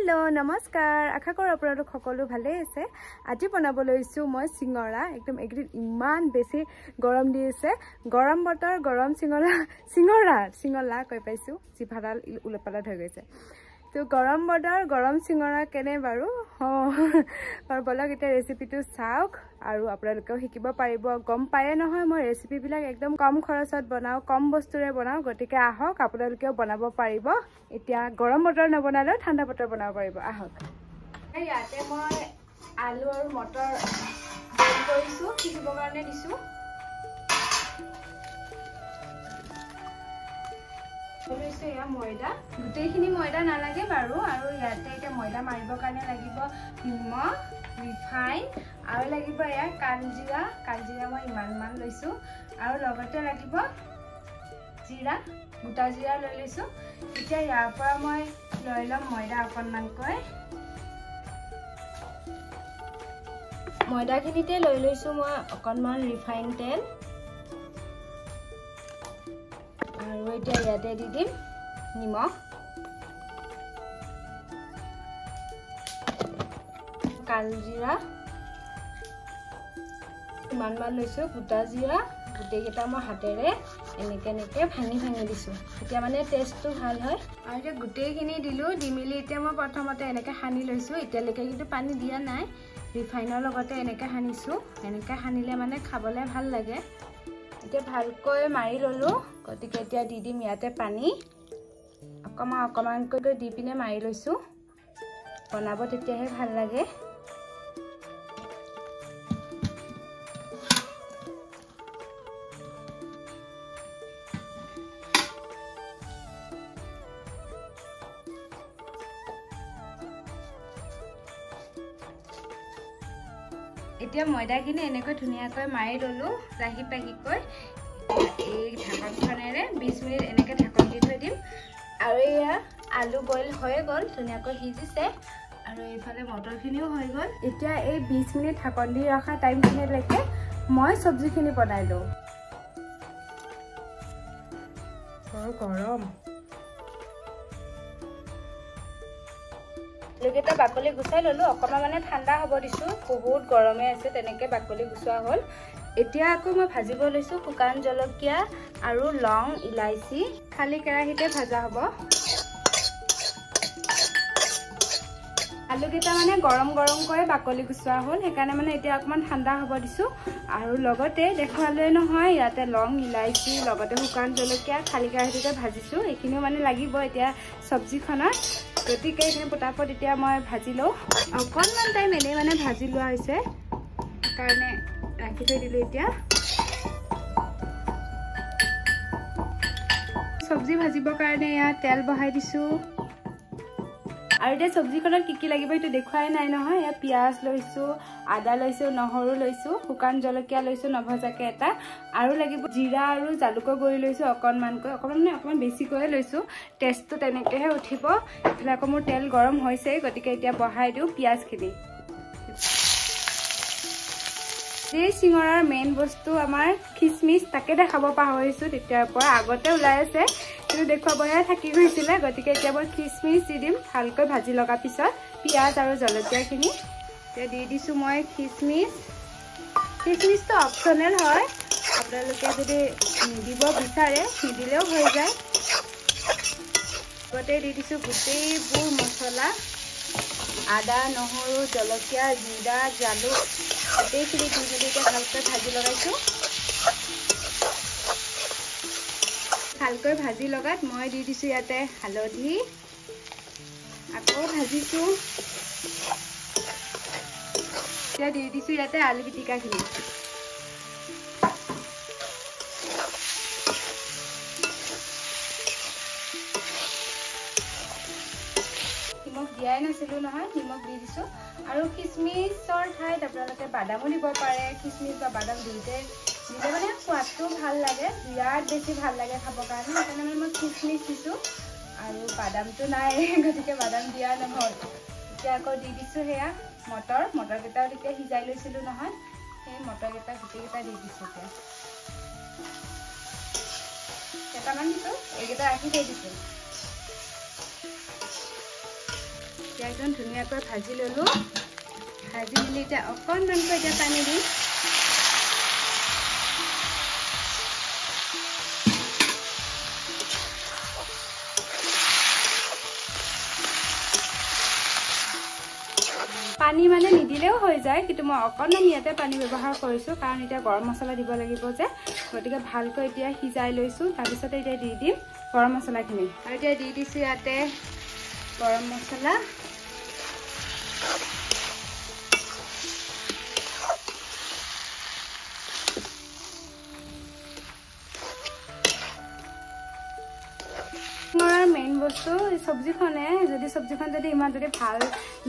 hello नमस्कार आशा करो আপোনালোক সকলো ভালে আছে আজি বনাব লৈছো মই সিঙৰা একদম একদিন ইমান বেছি গৰম দি আছে গৰম বতৰ গৰম সিঙৰা কৈ পাইছো জিভাডাল উলপলা হৈ গৈছে তো গৰম বতৰ গৰম সিঙৰা কেনে বাৰু আৰু বলক এটা ৰেচিপিটো চাওক আৰু আপোনালোকেও শিকিব পাৰিব গম পায়ে নহয় মই ৰেচিপি বিলাক একদম কম খৰচত বনাও কম বস্তুৰে বনাও গতিকে আহক আপোনালোকেও বনাব পাৰিব এতিয়া গৰম বতৰ নবনালে ঠাণ্ডা বতৰ বনাব পাৰিব আহক ইয়াতে মই আলু আৰু মটৰ বইল কৰিছো সিজিবৰ কাৰণে দিছো या मैदा गोटेखिनि मैदा नालागे बारू आरो याते एटा मैदा मारिবৰ কাৰণে লাগিব নিমখ ৰিফাইন আৰু লাগিব या কালজিৰা মই ইমান লৈছো আৰু লগতে লাগিব জিৰা গোটা জিৰা লৈ লৈছো এতিয়া ইয়াৰ পৰা মই লৈ লম मैदा অকনমানকৈ मैदाখিনিতে লৈ লৈছো মই অকনমান ৰিফাইন তেল আৰু এতিয়া ইয়াতে দি দিম নিমখ কালজিৰা মান লৈছো গোটা জিৰা গোটেইকেইটা মই হাতেৰে এনেকে ভাঙি দিছো এতিয়া মানে টেষ্টটো ভাল হয় আৰু এতিয়া গোটেইখিনি দিলো দি মিলি এতিয়া মই প্ৰথমতে এনেকে হানি লৈছো এতিয়ালৈকে কিন্তু পানী দিয়া নাই ৰিফাইনৰ লগতে এনেকে হানিছো এনেকে হানিলে মানে খাবলে ভাল লাগে এতিয়া ভালকৈ মাৰি ললো গতিকে এতিয়া দি দিম ইয়াতে পানী অকমানকৈ দি পিনে মাৰি লৈছো বনাব তেতিয়াহে ভাল লাগে এতিয়া ময়দাখিনি এনেকৈ ধুনিয়াকৈ মাৰি ললো লাহি পাহিকৈ এই ঢাকনখনেৰে 20 মিনিট এনেকৈ ঢাকন দি থৈ দিম আৰু এয়া আলু বইল হৈ গল ধুনিয়াকৈ সিজিছে আৰু এইফালে মটৰখিনিও হৈ গল এতিয়া এই 20 মিনিট ঢাকন দি ৰখা টাইমখিনিলৈকে মই সবজিখিনি বনাই লওঁ গৰম লগেটা বাকলি গুছাই ললো অকমা মানে ঠাণ্ডা হ'ব দিছো বহুত গৰমে আছে তেনেকে বাকলি গুছাৱা হল এতিয়া আকৌ মই ভাজিব লৈছো শুকান জলকীয়া আৰু লং ইলাইচি খালি কেৰাহিতে ভাজা হ'ব আলুকেইটা মানে গৰম কৰি বাকলি গুছাৱা হল সেইকাৰণে মানে এতিয়া অকমান ঠাণ্ডা হ'ব দিছো আৰু লগতে দেখালে নহয় ইয়াতে লং ইলাইচি লগতে শুকান জলকীয়া খালি কেৰাহিতে ভাজিছো এইখিনিও মানে লাগিব এতিয়া সবজিখনত গতিকে এইখিনি পটাপট এতিয়া মই ভাজি লওঁ অকণমান টাইম এনেই মানে ভাজি লোৱা হৈছে সেইকাৰণে ৰাখি থৈ দিলোঁ এতিয়া সবজি ভাজিবৰ কাৰণে ইয়াত তেল বহাই দিছোঁ আৰু এতিয়া সবজিখনত কি লাগিব এইটো দেখুৱাই নাই নহয় ইয়াত পিঁয়াজ লৈছোঁ আদা লৈছোঁ নহৰু লৈছোঁ শুকান জলকীয়া লৈছোঁ নভজাকৈ এটা আৰু লাগিব জিৰা আৰু জালুকৰ গুড়ি লৈছোঁ অকণমান বেছিকৈ লৈছোঁ টেষ্টটো তেনেকৈহে উঠিব এইফালে আকৌ মোৰ তেল গৰম হৈছে গতিকে এতিয়া বহাই দিওঁ পিঁয়াজখিনি এই চিঙৰাৰ মেইন বস্তু আমাৰ খিচমিচ তাকে দেখাব পাহৰিছোঁ তেতিয়াৰ পৰা আগতে ওলাই আছে কিন্তু দেখুৱাবহে থাকি গৈছিলে গতিকে এতিয়া মই খিচমিচ দি দিম ভালকৈ ভাজি লগা পিছত পিঁয়াজ আৰু জলকীয়াখিনি এতিয়া দি দিছোঁ মই খিচমিচটো অপশ্যনেল হয় আপোনালোকে যদি দিব বিচাৰে নিদিলেও হৈ যায় লগতে দি দিছোঁ গোটেইবোৰ মছলা আদা নহৰু জলকীয়া জিৰা জালুক গোটেইখিনি দি মেলি এতিয়া ভালকৈ ভাজি লগাইছোঁ ভালকৈ ভাজি লগাত মই দি দিছোঁ ইয়াতে হালধি আকৌ ভাজিছোঁ এতিয়া দি দিছোঁ ইয়াতে আলু পিটিকাখিনি নিমখ দিয়াই নাছিলোঁ নহয় নিমখ দি দিছোঁ আৰু খিচমিচৰ ঠাইত আপোনালোকে বাদামো দিব পাৰে খিচমিচ বা বাদাম দুয়োটাই দিলে মানে সোৱাদটো ভাল লাগে বিৰাট বেছি ভাল লাগে খাবৰ কাৰণে সেইকাৰণে মানে মই খিচমিচ দিছোঁ আৰু বাদামটো নাই গতিকে বাদাম দিয়া নহ'ল এতিয়া আকৌ দি দিছোঁ সেয়া মটৰকেইটাও তেতিয়া সিজাই লৈছিলোঁ নহয় সেই মটৰকেইটা গোটেইকেইটা দি দিছোঁ এতিয়া কেইটামান দিছোঁ এইকেইটা ৰাখি থৈ দিছোঁ একদম ধুনীয়াকৈ ভাজি ল'লোঁ ভাজি মেলি এতিয়া অকণমানকৈ এতিয়া পানী দিম পানী মানে নিদিলেও হৈ যায় কিন্তু মই অকণমান ইয়াতে পানী ব্যৱহাৰ কৰিছোঁ কাৰণ এতিয়া গৰম মছলা দিব লাগিব যে গতিকে ভালকৈ এতিয়া সিজাই লৈছোঁ তাৰপিছতে এতিয়া দি দিম গৰম মছলাখিনি আৰু এতিয়া দি দিছোঁ ইয়াতে গৰম মছলা মেইন বস্তু চব্জিখনে যদি চব্জিখন যদি ইমান যদি ভাল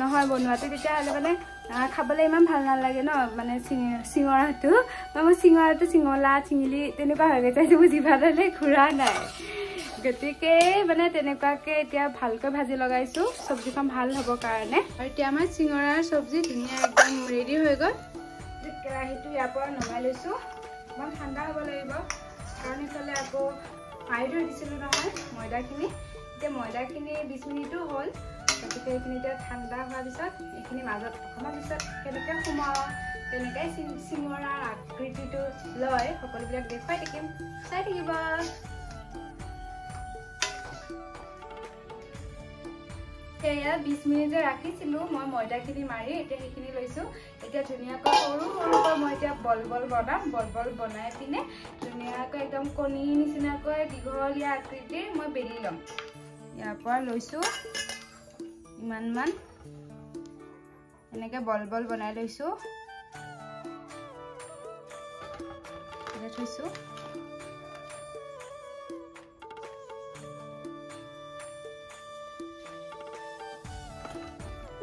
নহয় বনোৱাটো তেতিয়াহ'লে মানে খাবলৈ ইমান ভাল নালাগে ন মানে চিঙৰাটো মই চিঙৰাটো চিঙলা চিঙিলি তেনেকুৱা হৈ গৈছে মোৰ জিভাডালে ঘূৰা নাই গতিকে মানে তেনেকুৱাকৈ এতিয়া ভালকৈ ভাজি লগাইছোঁ চব্জিখন ভাল হ'ব কাৰণে আৰু এতিয়া আমাৰ চিঙৰাৰ চব্জি ধুনীয়া একদম ৰেডি হৈ গ'ল কেৰাহীটো ইয়াৰ পৰা নমাই লৈছোঁ অকণমান ঠাণ্ডা হ'ব লাগিব কাৰণ ইফালে আকৌ ফ্ৰাই থৈ দিছিলোঁ নহয় ময়দাখিনি এতিয়া ময়দাখিনি 20 মিনিটো হ'ল গতিকে এইখিনি এতিয়া ঠাণ্ডা হোৱাৰ পিছত এইখিনি মাজত অকণমান পিছত কেনেকৈ সোমাওঁ তেনেকৈ চিঙৰাৰ আকৃতিটো লয় সকলোবিলাক দেখুৱাই থাকিম চাই থাকিব সেয়া 20 মিনিট যে ৰাখিছিলোঁ মই ময়দাখিনি মাৰি এতিয়া সেইখিনি লৈছোঁ এতিয়া ধুনীয়াকৈ সৰু সৰুকৈ মই এতিয়া বল বনাম বল বনাই পিনে ধুনীয়াকৈ একদম কণী নিচিনাকৈ দীঘলীয়া আকৃতিৰ মই বেলি ল'ম ইয়াৰ পৰা লৈছোঁ ইমানমান এনেকৈ বল বনাই লৈছোঁ এতিয়া থৈছোঁ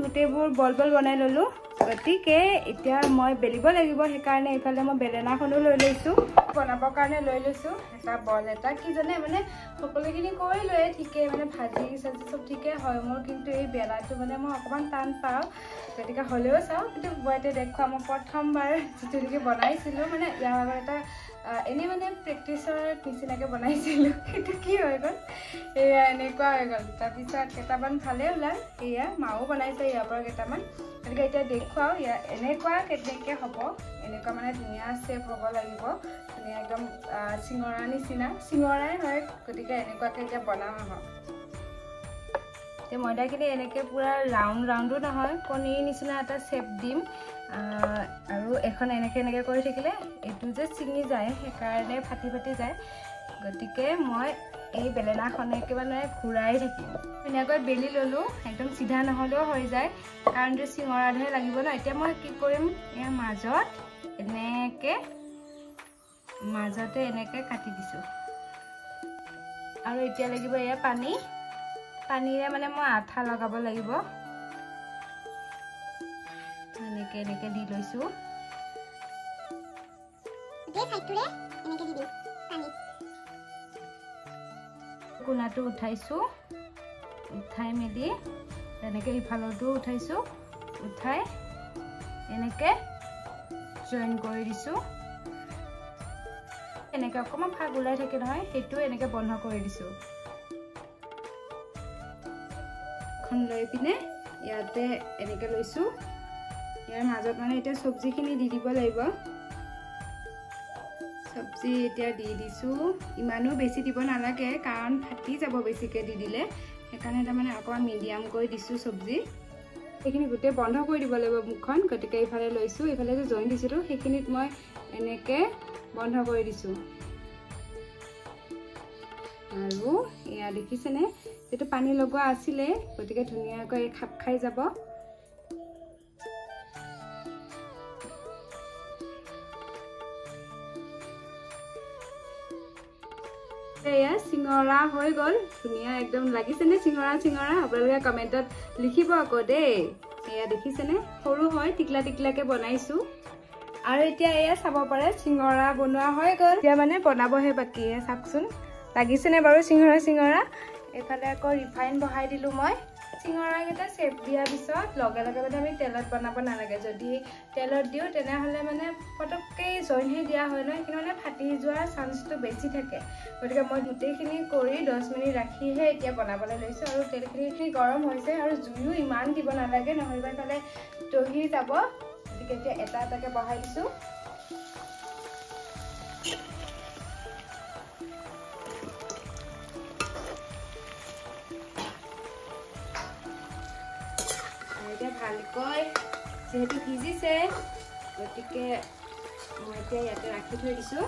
গোটেইবোৰ বল বনাই ল'লোঁ গতিকে এতিয়া মই বেলিব লাগিব সেইকাৰণে এইফালে মই বেলেনাখনো লৈ লৈছোঁ বনাবৰ কাৰণে লৈ লৈছোঁ এটা বল এটা কি জানে মানে সকলোখিনি কৰি লৈ ঠিকেই মানে ভাজি চাজি চব ঠিকেই হয় মোৰ কিন্তু এই বেলাটো মানে মই অকণমান টান পাওঁ গতিকে হ'লেও চাওঁ কিন্তু মই এতিয়া দেখুৱাম মই প্ৰথমবাৰ যিটো নেকি বনাইছিলোঁ মানে ইয়াৰ আগত এটা এনেই মানে প্ৰেক্টিচৰ নিচিনাকৈ বনাইছিলোঁ সেইটো কি হৈ গ'ল এয়া এনেকুৱা হৈ গ'ল তাৰপিছত কেইটামান ভালে ওলাল এয়া মাও বনাইছে ইয়াৰ পৰা কেইটামান গতিকে এতিয়া দেখুৱাওঁ ইয়াৰ এনেকুৱা কেনেকৈ হ'ব এনেকুৱা মানে ধুনীয়া শ্বেপ হ'ব লাগিব ধুনীয়া একদম চিঙৰা নিচিনা চিঙৰাই হয় গতিকে এনেকুৱাকৈ এতিয়া বনাম আহক এতিয়া ময়দাখিনি এনেকৈ পূৰা ৰাউণ্ডো নহয় কণীৰ নিচিনা এটা শ্বেপ দিম আৰু এখন এনেকৈ কৰি থাকিলে এইটো যে ছিঙি যায় সেইকাৰণে ফাটি যায় গতিকে মই এই বেলেনাখনকে মানে ঘূৰাই থাকিম ধুনীয়াকৈ বেলি ল'লোঁ একদম চিধা নহ'লেও হৈ যায় কাৰণ এইটো চিঙৰাতহে লাগিব ন এতিয়া মই কি কৰিম ইয়াৰ মাজতে এনেকৈ কাটি দিছোঁ আৰু এতিয়া লাগিব এয়া পানীৰে মানে মই আঠা লগাব লাগিব এনেকৈ দি লৈছোঁ কোণাটো উঠাইছোঁ উঠাই মেলি এনেকৈ ইফালতো উঠাইছোঁ উঠাই এনেকৈ জইন কৰি দিছোঁ এনেকৈ অকণমান ফাগ ওলাই থাকে নহয় সেইটো এনেকৈ বন্ধ কৰি দিছোঁ এখন লৈ পিনে ইয়াতে এনেকৈ লৈছোঁ ইয়াৰ মাজত মানে এতিয়া চব্জিখিনি দি দিব লাগিব চব্জি এতিয়া দি দিছোঁ ইমানো বেছি দিব নালাগে কাৰণ ফাটি যাব বেছিকৈ দি দিলে সেইকাৰণে তাৰমানে অকণমান মিডিয়াম কৰি দিছোঁ চব্জি সেইখিনি গোটেই বন্ধ কৰি দিব লাগিব মুখখন গতিকে এইফালে লৈছোঁ এইফালে যে জইন দিছিলোঁ সেইখিনিত মই এনেকৈ বন্ধ কৰি দিছোঁ আৰু এয়া দেখিছেনে যিটো পানী লগোৱা আছিলে গতিকে ধুনীয়াকৈ খাপ খাই যাব এয়া চিঙৰা হৈ গ'ল ধুনীয়া একদম লাগিছেনে চিঙৰা আপোনালোকে কমেণ্টত লিখিব আকৌ দেই এয়া দেখিছেনে সৰু হয় টিকলাকৈ বনাইছোঁ আৰু এতিয়া এয়া চাব পাৰে চিঙৰা বনোৱা হৈ গ'ল এতিয়া মানে বনাবহে বাকী চাওকচোন লাগিছেনে বাৰু চিঙৰা এইফালে আকৌ ৰিফাইন বহাই দিলোঁ মই চিঙৰাকেইটা চেপ দিয়াৰ পিছত লগে লগে মানে আমি তেলত বনাব নালাগে যদি তেলত দিওঁ তেনেহ'লে মানে পটককৈ জইন হৈ দিয়া হয় ন সেইখিনি মানে ফাটি যোৱাৰ চান্সটো বেছি থাকে গতিকে মই গোটেইখিনি কৰি 10 মিনিট ৰাখিহে এতিয়া বনাবলৈ লৈছোঁ আৰু তেলখিনি গৰম হৈছে আৰু জুইও ইমান দিব নালাগে নহ'লে ফালে দহি যাব গতিকে এতিয়া এটা এটাকৈ বহাই দিছোঁ এতিয়া ভালকৈ যেহেতু ভিজিছে গতিকে মই এতিয়া ইয়াতে ৰাখি থৈ দিছোঁ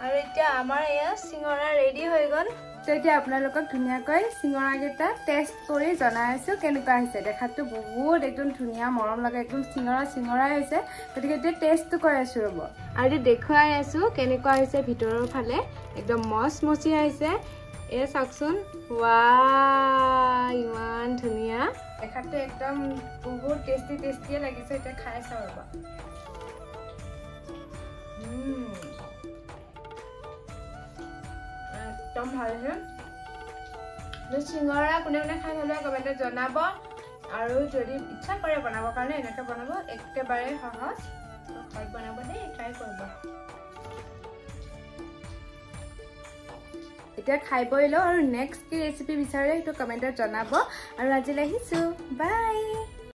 আৰু এতিয়া আমাৰ এয়া চিঙৰা ৰেডি হৈ গ'ল তো এতিয়া আপোনালোকক ধুনীয়াকৈ চিঙৰাকেইটা টেষ্ট কৰি জনাই আছোঁ কেনেকুৱা হৈছে দেখাতটো বহুত একদম ধুনীয়া মৰম লগা একদম চিঙৰাই হৈছে গতিকে এতিয়া টেষ্টটো কৰি আছোঁ ৰ'ব আৰু এতিয়া দেখুৱাই আছোঁ কেনেকুৱা হৈছে ভিতৰৰ ফালে একদম মচমচীয়া হৈছে এয়া চাওকচোন ৱাও ইমান ধুনীয়া দেখাতটো একদম বহুত টেষ্টিয়ে লাগিছে এতিয়া খাই চাওঁ ৰ'ব একদম ভাল হৈছে চিঙৰা কোনে কোনে খাই ভাল লাগে কমেণ্টত জনাব আৰু যদি ইচ্ছা কৰে বনাবৰ কাৰণে এনেকৈ বনাব একেবাৰে সহজ ঘৰত বনাব দেই ট্ৰাই কৰিব এতিয়া খাই বৈ লওঁ আৰু নেক্সট কি ৰেচিপি বিচাৰে সেইটো কমেণ্টত জনাব আৰু আজিলৈ আহিছোঁ বাই